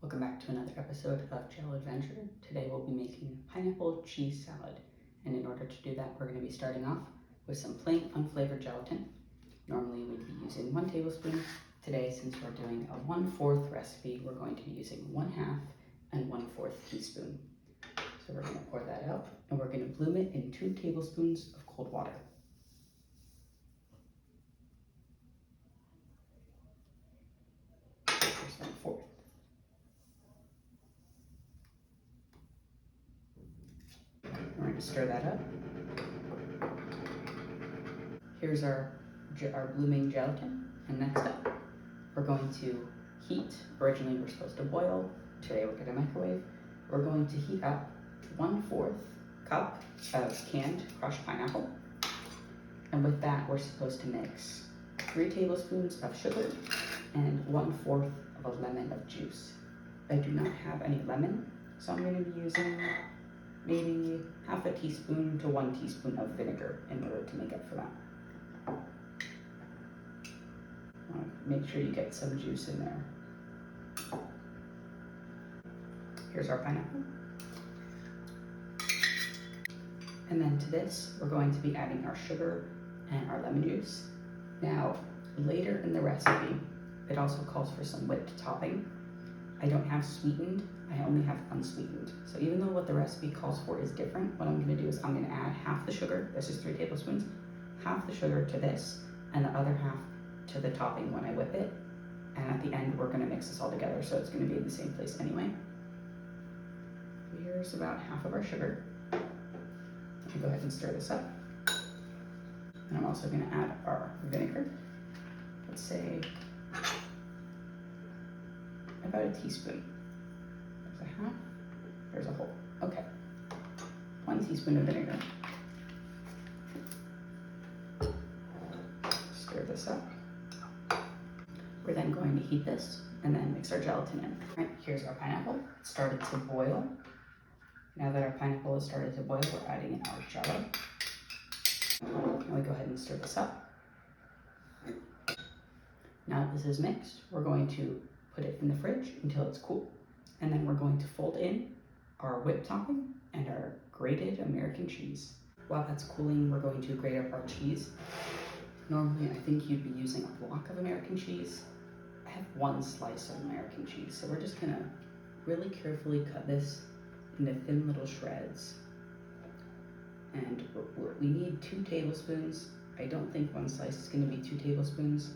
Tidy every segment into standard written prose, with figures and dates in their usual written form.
Welcome back to another episode of Jello Adventure. Today we'll be making pineapple cheese salad. And in order to do that, we're going to be starting off with some plain unflavored gelatin. Normally we'd be using 1 tablespoon. Today, since we're doing a 1/4 recipe, we're going to be using 1/2 and 1/4 teaspoon. So we're going to pour that out and we're going to bloom it in 2 tablespoons of cold water. Here's 1/4. We're going to stir that up. Here's our blooming gelatin. And next up, we're going to heat. Originally we're supposed to boil. Today we're going to microwave. We're going to heat up 1/4 cup of canned crushed pineapple. And with that, we're supposed to mix 3 tablespoons of sugar and 1/4 of a lemon of juice. I do not have any lemon, so I'm going to be using maybe 1/2 teaspoon to 1 teaspoon of vinegar in order to make up for that. Make sure you get some juice in there. Here's our pineapple. And then to this, we're going to be adding our sugar and our lemon juice. Now, later in the recipe, it also calls for some whipped topping. I don't have sweetened, I only have unsweetened. So even though what the recipe calls for is different, what I'm gonna do is I'm gonna add half the sugar, this is 3 tablespoons, half the sugar to this, and the other half to the topping when I whip it. And at the end, we're gonna mix this all together, so it's gonna be in the same place anyway. Here's about half of our sugar. Let me go ahead and stir this up. And I'm also gonna add our vinegar. Let's say about a teaspoon. There's a half, there's a whole. Okay, 1 teaspoon of vinegar. Stir this up. We're then going to heat this and then mix our gelatin in. All right, here's our pineapple. It started to boil. Now that our pineapple has started to boil, we're adding in our Jello. Now we go ahead and stir this up. Now that this is mixed, we're going to put it in the fridge until it's cool. And then we're going to fold in our whipped topping and our grated American cheese. While that's cooling, we're going to grate up our cheese. Normally, I think you'd be using a block of American cheese. I have 1 slice of American cheese, so we're just gonna really carefully cut this into thin little shreds. And we need 2 tablespoons. I don't think 1 slice is gonna be 2 tablespoons.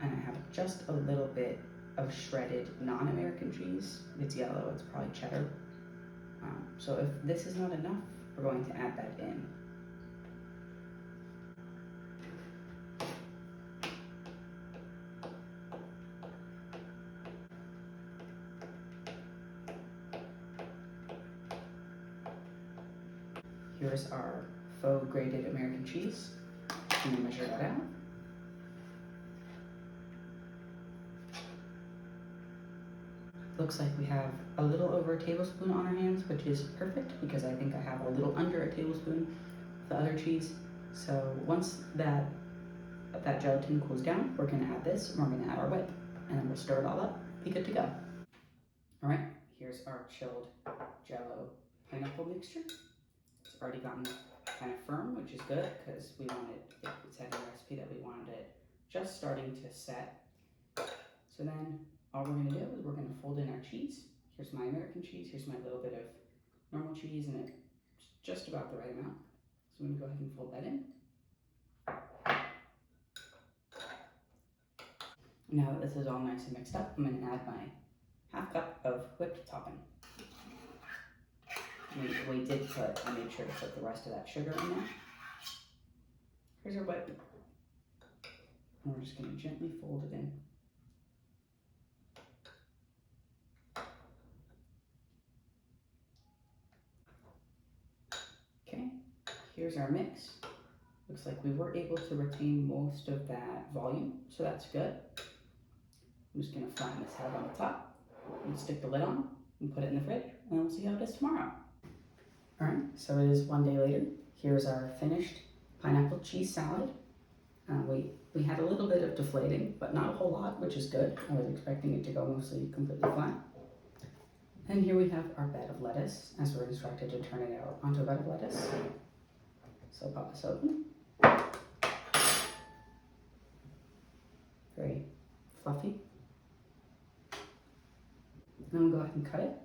And I have just a little bit of shredded non-American cheese. It's yellow, it's probably cheddar. So if this is not enough, we're going to add that in. Here's our faux grated American cheese. I'm gonna measure that out. Looks like we have a little over a tablespoon on our hands, which is perfect because I think I have a little under a tablespoon of the other cheese. So once that gelatin cools down, we're gonna add this and we're gonna add our whip and then we'll stir it all up, be good to go. All right, here's our chilled Jello pineapple mixture. It's already gotten kind of firm, which is good because we wanted, it said in the recipe that we wanted it just starting to set. So then all we're gonna do is we're gonna fold in our cheese. Here's my American cheese, here's my little bit of normal cheese, and it's just about the right amount. So I'm gonna go ahead and fold that in. Now that this is all nice and mixed up, I'm gonna add my 1/2 cup of whipped topping. I made sure to put the rest of that sugar in there. Here's our whip. And we're just gonna gently fold it in. Okay, here's our mix. Looks like we were able to retain most of that volume, so that's good. I'm just gonna flatten this out on the top and stick the lid on and put it in the fridge, and we'll see how it is tomorrow. All right, so it is 1 day later. Here's our finished pineapple cheese salad. We had a little bit of deflating, but not a whole lot, which is good. I was expecting it to go mostly completely flat. And here we have our bed of lettuce, as we're instructed to turn it out onto a bed of lettuce. So pop this open. Very fluffy. Then we'll go ahead and cut it.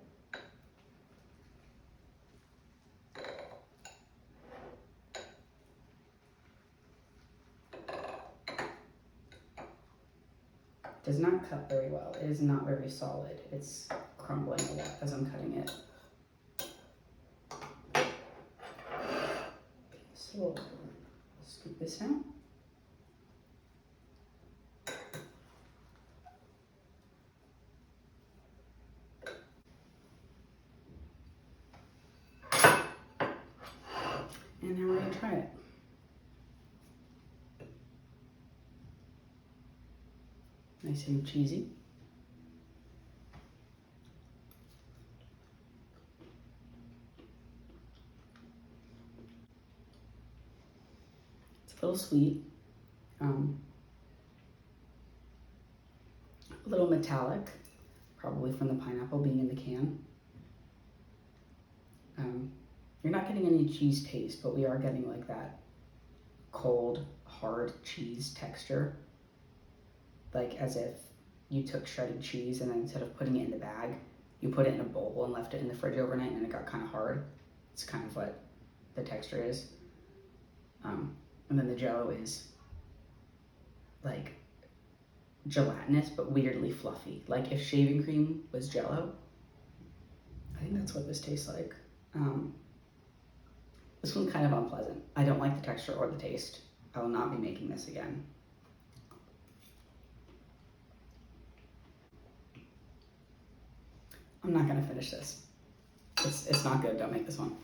Does not cut very well. It is not very solid. It's crumbling a lot as I'm cutting it. So we'll scoop this out. And now we're going to try it. Nice and cheesy. It's a little sweet, a little metallic, probably from the pineapple being in the can. You're not getting any cheese taste, but we are getting like that cold, hard cheese texture. Like as if you took shredded cheese and then instead of putting it in the bag, you put it in a bowl and left it in the fridge overnight and it got kind of hard. It's kind of what the texture is. And then the Jello is like gelatinous, but weirdly fluffy. Like if shaving cream was Jello, I think that's what this tastes like. This one's kind of unpleasant. I don't like the texture or the taste. I will not be making this again. I'm not gonna finish this. It's not good, don't make this one.